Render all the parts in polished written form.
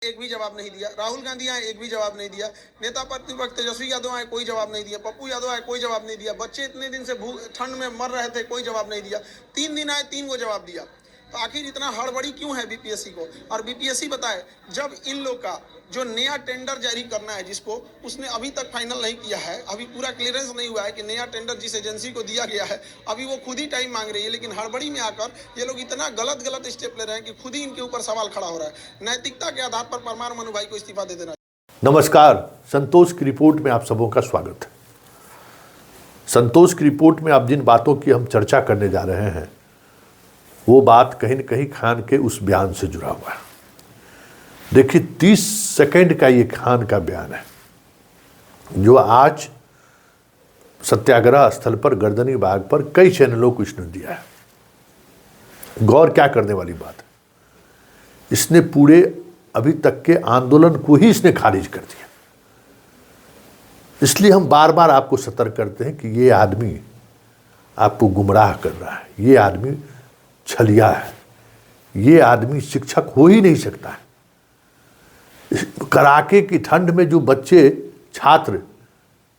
एक भी जवाब नहीं दिया। राहुल गांधी आए, एक भी जवाब नहीं दिया। नेता प्रतिपक्ष तेजस्वी यादव आए, कोई जवाब नहीं दिया। पप्पू यादव आए, कोई जवाब नहीं दिया। बच्चे इतने दिन से ठंड में मर रहे थे, कोई जवाब नहीं दिया। 3 दिन आए, 3 को जवाब दिया। तो आखिर इतना हड़बड़ी क्यों है बीपीएससी को? और बीपीएससी बताए, जब इन लोग का जो नया टेंडर जारी करना है, जिसको उसने अभी तक फाइनल नहीं किया है, अभी पूरा क्लियरेंस नहीं हुआ है कि नया टेंडर जिस एजेंसी को दिया गया है, अभी वो खुद ही टाइम मांग रही है। लेकिन हड़बड़ी में आकर ये लोग इतना गलत स्टेप ले रहे हैं कि खुद ही इनके ऊपर सवाल खड़ा हो रहा है। नैतिकता के आधार पर परमार मनु भाई को इस्तीफा दे देना। नमस्कार, संतोष की रिपोर्ट में आप सबों का स्वागत है। संतोष की रिपोर्ट में आप जिन बातों की हम चर्चा करने जा रहे हैं, वो बात कहीं न कहीं खान के उस बयान से जुड़ा हुआ है। देखिए, 30 सेकंड का ये खान का बयान है, जो आज सत्याग्रह स्थल पर गर्दनी बाग पर कई चैनलों को इसने दिया है। गौर क्या करने वाली बात है, इसने पूरे अभी तक के आंदोलन को ही इसने खारिज कर दिया। इसलिए हम बार बार आपको सतर्क करते हैं कि ये आदमी आपको गुमराह कर रहा है, ये आदमी छलिया है, ये आदमी शिक्षक हो ही नहीं सकता है। कड़ाके की ठंड में जो बच्चे छात्र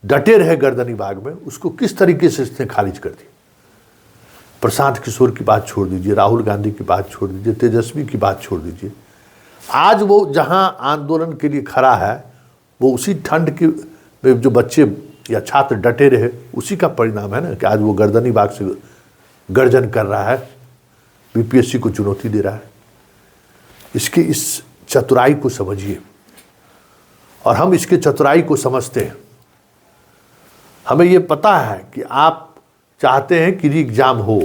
डटे रहे गर्दनी बाग में, उसको किस तरीके से इसने खारिज कर दिया। प्रशांत किशोर की बात छोड़ दीजिए, राहुल गांधी की बात छोड़ दीजिए, तेजस्वी की बात छोड़ दीजिए। आज वो जहां आंदोलन के लिए खड़ा है, वो उसी ठंड के में जो बच्चे या छात्र डटे रहे, उसी का परिणाम है ना कि आज वो गर्दनी बाग से गर्जन कर रहा है, बीपीएससी को चुनौती दे रहा है। इसकी इस चतुराई को समझिए, और हम इसके चतुराई को समझते हैं। हमें ये पता है कि आप चाहते हैं कि एग्जाम हो,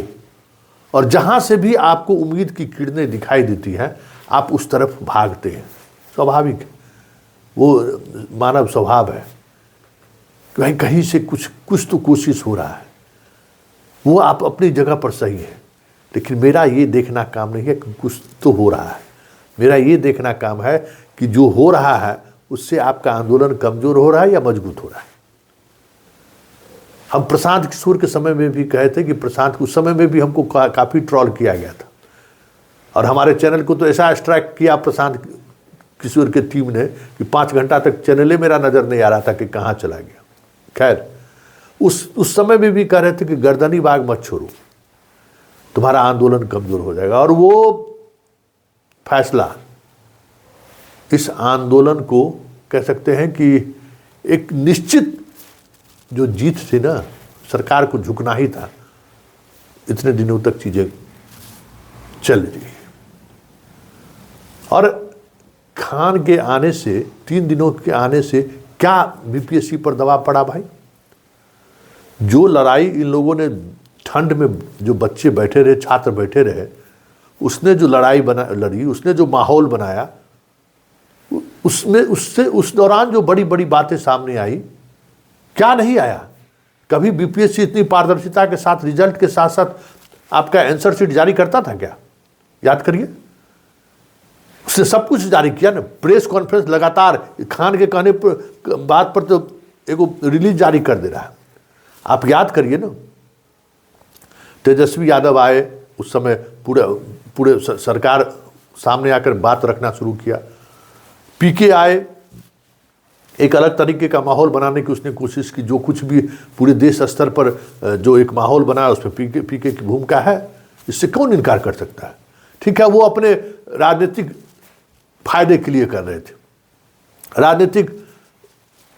और जहां से भी आपको उम्मीद की किरणें दिखाई देती हैं, आप उस तरफ भागते हैं। स्वाभाविक, वो मानव स्वभाव है कि भाई कहीं से कुछ तो कोशिश हो रहा है। वो आप अपनी जगह पर सही है, लेकिन मेरा ये देखना काम नहीं है कि कुछ तो हो रहा है। मेरा ये देखना काम है कि जो हो रहा है उससे आपका आंदोलन कमजोर हो रहा है या मजबूत हो रहा है। हम प्रशांत किशोर के समय में भी कहे थे कि प्रशांत उस समय में भी हमको काफ़ी ट्रॉल किया गया था, और हमारे चैनल को तो ऐसा स्ट्राइक किया प्रशांत किशोर की टीम ने कि 5 घंटा तक चैनल मेरा नज़र नहीं आ रहा था कि कहाँ चला गया। खैर, उस समय में भी कह रहे थे कि गर्दनी बाग मत छोड़ो, तुम्हारा आंदोलन कमजोर हो जाएगा। और वो फैसला, इस आंदोलन को कह सकते हैं कि एक निश्चित जो जीत थी ना, सरकार को झुकना ही था। इतने दिनों तक चीजें चल रही, और खान के आने से, 3 दिनों के आने से क्या बीपीएससी पर दबाव पड़ा भाई? जो लड़ाई इन लोगों ने ठंड में, जो बच्चे बैठे रहे, छात्र बैठे रहे, उसने जो लड़ाई लड़ी, उसने जो माहौल बनाया, उसमें उस दौरान जो बड़ी बड़ी बातें सामने आई, क्या नहीं आया? कभी बीपीएससी इतनी पारदर्शिता के साथ, रिजल्ट के साथ साथ आपका आंसर शीट जारी करता था क्या? याद करिए, उसने सब कुछ जारी किया ना। प्रेस कॉन्फ्रेंस लगातार खान के कहने पर, बात पर तो एक रिलीज जारी कर दे रहा है। आप याद करिए ना, तेजस्वी यादव आए, उस समय पूरे सरकार सामने आकर बात रखना शुरू किया। पीके आए, एक अलग तरीके का माहौल बनाने की उसने कोशिश की। जो कुछ भी पूरे देश स्तर पर जो एक माहौल बनाया, उसमें पीके की भूमिका है, इससे कौन इनकार कर सकता है? ठीक है, वो अपने राजनीतिक फायदे के लिए कर रहे थे, राजनीतिक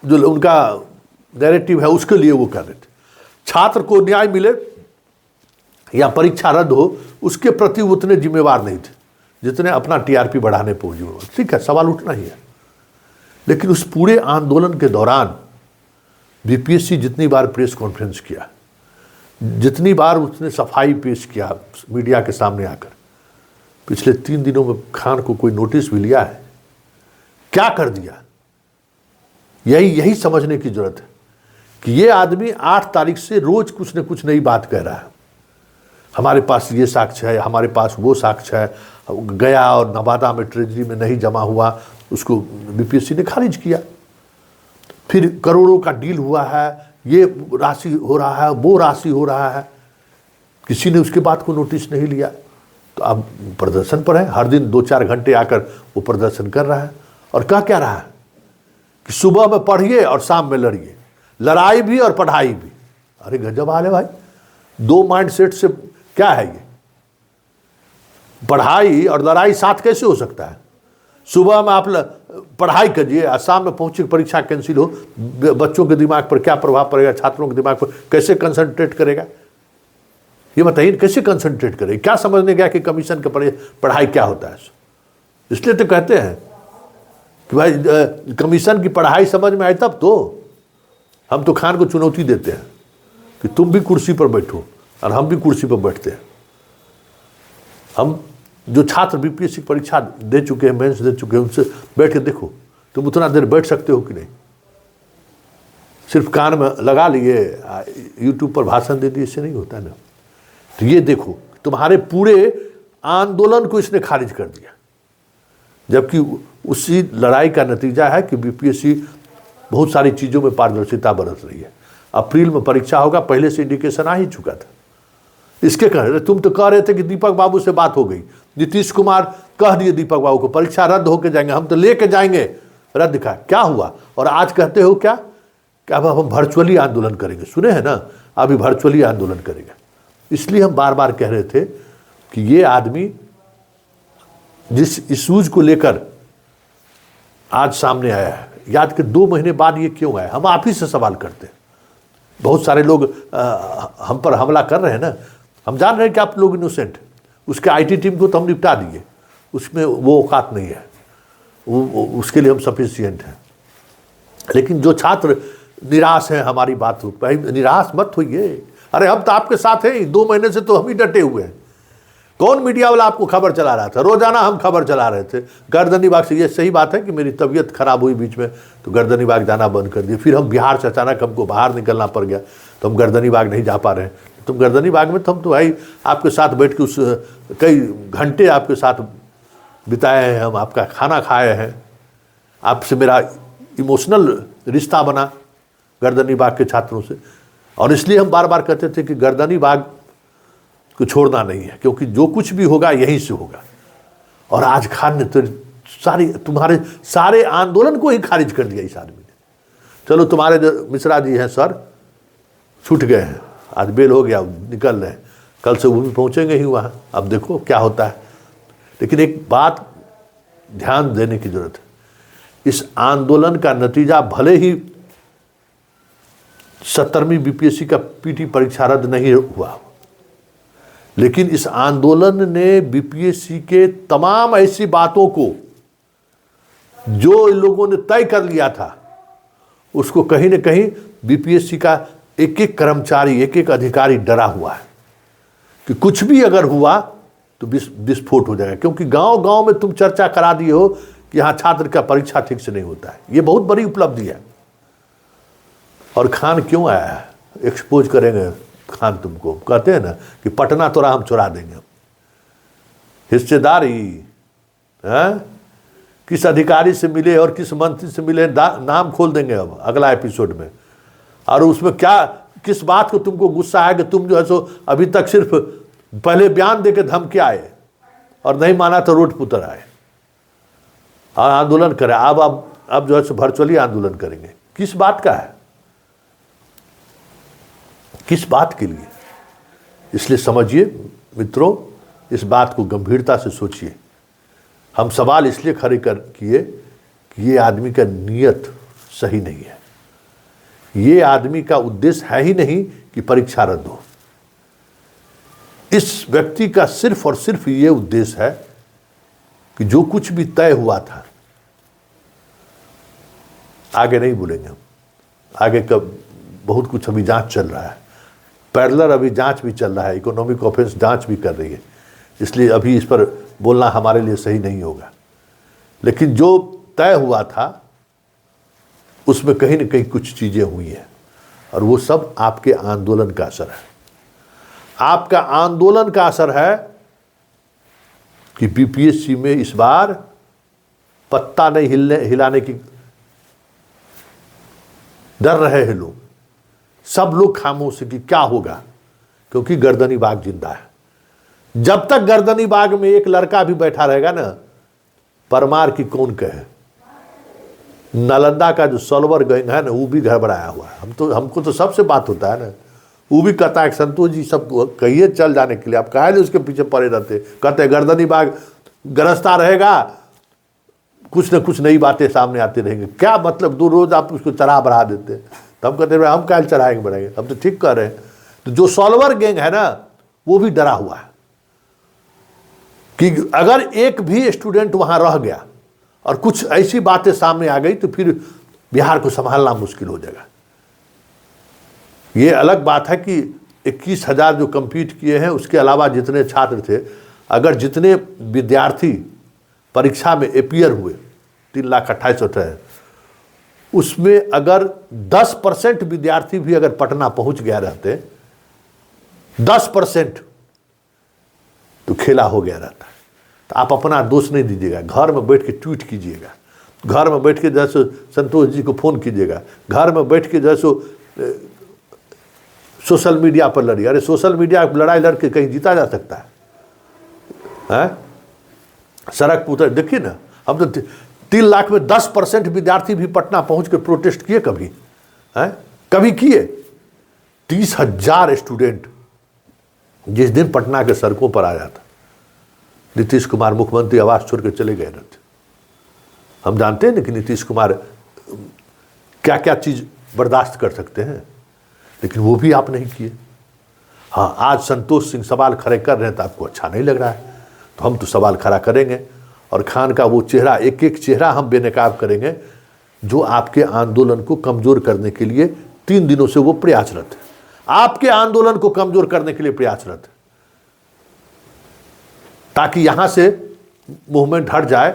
जो उनका नैरेटिव है उसके लिए वो कर रहे थे। छात्र को न्याय मिले या परीक्षा रद्द हो, उसके प्रति उतने जिम्मेवार नहीं थे जितने अपना टीआरपी बढ़ाने पर जिम्मेवार। ठीक है, सवाल उठना ही है। लेकिन उस पूरे आंदोलन के दौरान बीपीएससी जितनी बार प्रेस कॉन्फ्रेंस किया, जितनी बार उसने सफाई पेश किया मीडिया के सामने आकर, पिछले 3 दिनों में खान को कोई नोटिस भी लिया है? क्या कर दिया? यही समझने की जरूरत है कि ये आदमी 8 तारीख से रोज कुछ न कुछ नई बात कह रहा है। हमारे पास ये साक्ष्य है, हमारे पास वो साक्ष्य है, गया और नवादा में ट्रेजरी में नहीं जमा हुआ, उसको बीपीएससी ने खारिज किया। फिर करोड़ों का डील हुआ है, ये राशि हो रहा है, वो राशि हो रहा है, किसी ने उसके बात को नोटिस नहीं लिया। तो अब प्रदर्शन पर है, हर दिन 2-4 घंटे आकर वो प्रदर्शन कर रहा है। और कह क्या रहा है कि सुबह में पढ़िए और शाम में लड़िए, लड़ाई भी और पढ़ाई भी। अरे गजब हाल है भाई, दो माइंडसेट से क्या है ये? पढ़ाई और लड़ाई साथ कैसे हो सकता है? सुबह में आप पढ़ाई करिए और शाम में पहुंचे परीक्षा कैंसिल हो, बच्चों के दिमाग पर क्या प्रभाव पड़ेगा, छात्रों के दिमाग पर कैसे कंसंट्रेट करेगा? ये बताइए, कैसे कंसंट्रेट करेगा? क्या समझने गया कि कमीशन का पढ़ाई क्या होता है? इसलिए तो कहते हैं कि भाई कमीशन की पढ़ाई समझ में आए तब तो। हम तो खान को चुनौती देते हैं कि तुम भी कुर्सी पर बैठो और हम भी कुर्सी पर बैठते हैं। हम जो छात्र बीपीएससी परीक्षा दे चुके हैं, मेंस दे चुके हैं, उनसे बैठ के देखो तुम उतना देर बैठ सकते हो कि नहीं। सिर्फ कान में लगा लिए, यूट्यूब पर भाषण दे दिए, इससे नहीं होता ना। तो ये देखो, तुम्हारे पूरे आंदोलन को इसने खारिज कर दिया, जबकि उसी लड़ाई का नतीजा है कि बीपीएससी बहुत सारी चीज़ों में पारदर्शिता बरत रही है। अप्रैल में परीक्षा होगा, पहले से इंडिकेशन आ ही चुका था। इसके कह रहे, तुम तो कह रहे थे कि दीपक बाबू से बात हो गई, नीतीश कुमार कह दिए दीपक बाबू को परीक्षा रद्द होकर जाएंगे, हम तो लेके जाएंगे। रद्द का क्या हुआ? और आज कहते हो क्या कि अब हम वर्चुअली आंदोलन करेंगे। सुने हैं ना, अभी वर्चुअली आंदोलन करेंगे। इसलिए हम बार बार कह रहे थे कि ये आदमी जिस इशूज को लेकर आज सामने आया है, याद कि 2 महीने बाद ये क्यों आया, हम आप ही से सवाल करते हैं। बहुत सारे लोग हम पर हमला कर रहे हैं ना, हम जान रहे हैं कि आप लोग इनोसेंट। उसके आईटी टीम को तो हम निपटा दिए, उसमें वो औकात नहीं है, उसके लिए हम सफिशिएंट हैं। लेकिन जो छात्र निराश हैं हमारी बात हो, भाई निराश मत होइए। अरे हम तो आपके साथ हैं, 2 महीने से तो हम ही डटे हुए हैं। कौन मीडिया वाला आपको खबर चला रहा था? रोजाना हम खबर चला रहे थे गर्दनीबाग से। ये सही बात है कि मेरी तबीयत खराब हुई बीच में, तो गर्दनीबाग जाना बंद कर दिया। फिर हम बिहार से अचानक हमको बाहर निकलना पड़ गया, तो हम गर्दनीबाग नहीं जा पा रहे हैं। तुम गर्दनीबाग में तो हम तो भाई आपके साथ बैठ के उस कई घंटे आपके साथ बिताए हैं, हम आपका खाना खाए हैं, आपसे मेरा इमोशनल रिश्ता बना गर्दनीबाग के छात्रों से। और इसलिए हम बार बार कहते थे कि गर्दनीबाग को छोड़ना नहीं है, क्योंकि जो कुछ भी होगा यहीं से होगा। और आज खान ने तो तुम्हारे सारे आंदोलन को ही खारिज कर दिया इस आदमी ने। चलो, तुम्हारे जो मिश्रा जी हैं सर, छूट गए हैं, आज बेल हो गया, निकल रहे हैं, कल से वो भी पहुंचेंगे ही वहाँ। अब देखो क्या होता है। लेकिन एक बात ध्यान देने की जरूरत है, इस आंदोलन का नतीजा भले ही 70वीं बीपीएससी का पीटी परीक्षा रद्द नहीं हुआ, लेकिन इस आंदोलन ने बीपीएससी के तमाम ऐसी बातों को जो इन लोगों ने तय कर लिया था, उसको कहीं न कहीं बीपीएससी का एक एक कर्मचारी, एक एक अधिकारी डरा हुआ है कि कुछ भी अगर हुआ तो विस्फोट हो जाएगा। क्योंकि गांव गांव में तुम चर्चा करा दिए हो कि यहाँ छात्र का परीक्षा ठीक से नहीं होता है। ये बहुत बड़ी उपलब्धि है। और खान क्यों आया है? एक्सपोज करेंगे खान तुमको। कहते हैं ना कि पटना तोरा हम चुरा देंगे। हिस्सेदारी किस अधिकारी से मिले और किस मंत्री से मिले, नाम खोल देंगे अब अगला एपिसोड में। और उसमें क्या, किस बात को तुमको गुस्सा है कि तुम जो है सो अभी तक सिर्फ पहले बयान देके धमकी आए और नहीं माना तो रोड पुतर आए और आंदोलन करें। अब जो है सो वर्चुअली आंदोलन करेंगे। किस बात का है, किस बात के लिए? इसलिए समझिए मित्रों, इस बात को गंभीरता से सोचिए। हम सवाल इसलिए खड़े किए कि ये आदमी का नीयत सही नहीं है। ये आदमी का उद्देश्य है ही नहीं कि परीक्षा रद्द हो। इस व्यक्ति का सिर्फ और सिर्फ ये उद्देश्य है कि जो कुछ भी तय हुआ था, आगे नहीं बोलेंगे हम, आगे कब बहुत कुछ अभी जांच चल रहा है, पैरेलल अभी जांच भी चल रहा है, इकोनॉमिक ऑफेंस जांच भी कर रही है, इसलिए अभी इस पर बोलना हमारे लिए सही नहीं होगा। लेकिन जो तय हुआ था उसमें कहीं न कहीं कुछ चीज़ें हुई हैं और वो सब आपके आंदोलन का असर है। आपका आंदोलन का असर है कि बीपीएससी में इस बार पत्ता नहीं हिलाने की डर रहे हैं लोग। सब लोग खामोश कि क्या होगा, क्योंकि गर्दनीबाग जिंदा है। जब तक गर्दनीबाग में एक लड़का भी बैठा रहेगा ना, परमार की कौन कहे, नालंदा का जो सॉल्वर गैंग है ना, वो भी गड़बड़ाया हुआ है। हमको तो सबसे बात होता है ना, वो भी कहता है संतोष जी सब कहिए चल जाने के लिए, आप काहे उसके पीछे पड़े रहते। कहते हैं गर्दनी बाग गरजता रहेगा, कुछ न कुछ नई बातें सामने आती रहेंगी। क्या मतलब, 2 रोज आप उसको चढ़ा बढ़ा देते। तो हम कहते हैं हम काहे चढ़ाएंगे बढ़ाएंगे, हम तो ठीक कर रहे हैं। तो जो सॉल्वर गैंग है ना, वो भी डरा हुआ है कि अगर एक भी स्टूडेंट वहां रह गया और कुछ ऐसी बातें सामने आ गई तो फिर बिहार को संभालना मुश्किल हो जाएगा। ये अलग बात है कि 21,000 जो कंपीट किए हैं, उसके अलावा जितने छात्र थे, अगर जितने विद्यार्थी परीक्षा में अपीयर हुए 3,28,000, उसमें अगर 10% विद्यार्थी भी अगर पटना पहुंच गया रहते, 10%, तो खेला हो गया रहता। तो आप अपना दोष नहीं दीजिएगा, घर में बैठ के ट्वीट कीजिएगा, घर में बैठ के जैसे संतोष जी को फोन कीजिएगा, घर में बैठ के जैसे सोशल मीडिया पर लड़िए। अरे सोशल मीडिया पर लड़ाई लड़ के कहीं जीता जा सकता है? सड़क पर उतर, देखिए ना, हम तो 3 लाख में 10% विद्यार्थी भी पटना पहुंच के प्रोटेस्ट किए कभी? कभी किए? 30,000 स्टूडेंट जिस दिन पटना के सड़कों पर आया था, नीतीश कुमार मुख्यमंत्री आवास छोड़ के चले गए थे। हम जानते हैं ना कि नीतीश कुमार क्या क्या चीज बर्दाश्त कर सकते हैं, लेकिन वो भी आप नहीं किए। हाँ, आज संतोष सिंह सवाल खड़े कर रहे हैं तो आपको अच्छा नहीं लग रहा है, तो हम तो सवाल खड़ा करेंगे और खान का वो चेहरा, एक एक चेहरा हम बेनकाब करेंगे जो आपके आंदोलन को कमजोर करने के लिए 3 दिनों से वो प्रयासरत है। आपके आंदोलन को कमजोर करने के लिए प्रयासरत है, ताकि यहां से मूवमेंट हट जाए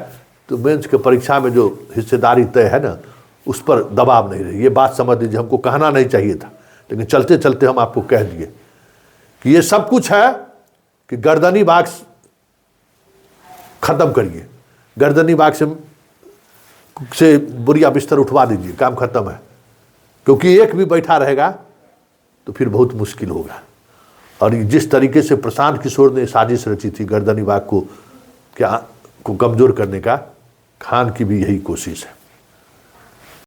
तो मेंस के परीक्षा में जो हिस्सेदारी तय है ना, उस पर दबाव नहीं रहे। ये बात समझ लीजिए, हमको कहना नहीं चाहिए था, लेकिन चलते चलते हम आपको कह दिए कि ये सब कुछ है कि गर्दनी बाग खत्म करिए, गर्दनी बाग से बुरिया बिस्तर उठवा दीजिए, काम खत्म है। क्योंकि एक भी बैठा रहेगा तो फिर बहुत मुश्किल होगा। और जिस तरीके से प्रशांत किशोर ने साजिश रची थी गर्दनी बाग को कमजोर करने का, खान की भी यही कोशिश है।